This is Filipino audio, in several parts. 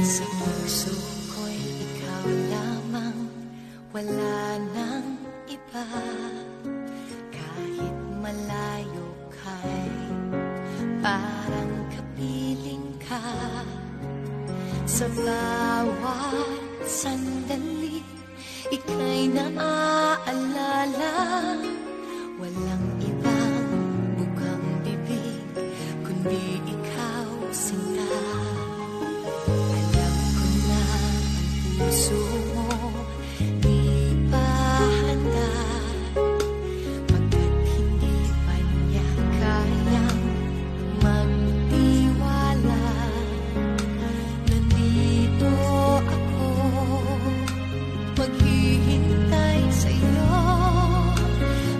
Sa puso ko'y ikaw lamang, wala nang iba. Kahit malayo ka'y parang kapiling ka. Sa bawat sandali, ika'y naaalala. Walang ibang bukang bibig, kundi ikaw, sinta. Alam ko na ang puso mo di pa handa, pagkat hindi pa niya kayang magtiwala. Nandito ako, maghihintay sa'yo,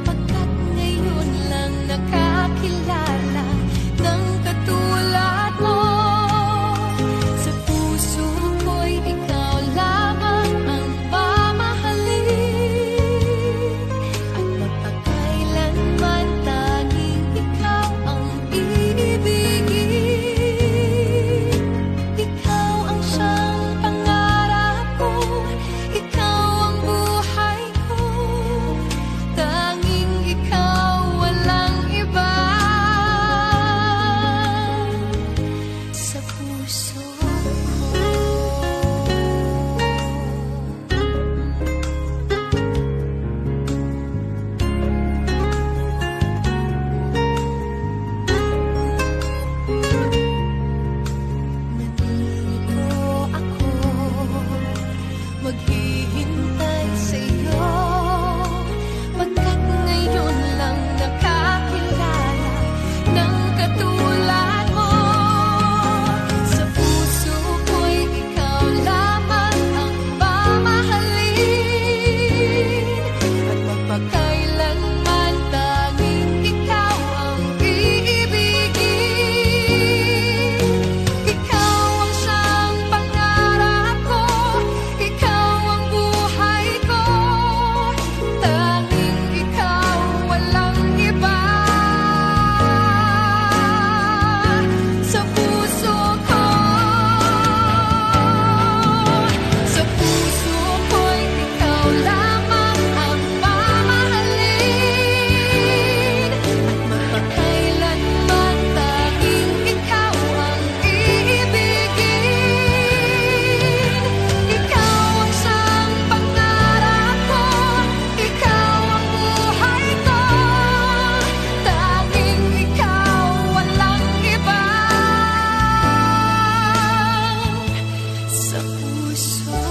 pagkat ngayon lang nakakilala ng katulad mo. Sa puso ko'y ikaw lamang ang mamahalin, at magpakailanman tanging ikaw ang iibigin. Ikaw ang siyang pangarap ko, ikaw ang buhay ko, tanging ikaw, walang iba. Sa puso ko, nandito ako, maghihintay sa'yo, pagkat ngayon lang nakakilala ng katulad mo. Sa puso ko'y ikaw lamang ang mamahalin, at magpakailanman tanging ikaw ang iibigin. Ikaw ang siyang pangarap ko, ikaw ang buhay ko, tanging ikaw, walang iba. Sa puso ko, sa puso ko'y ikaw lamang ang mamahalin, at magpakailanman tanging ikaw ang iibigin. Ikaw ang siyang pangarap ko, ikaw ang buhay ko, tanging ikaw, walang iba. Sa puso ko.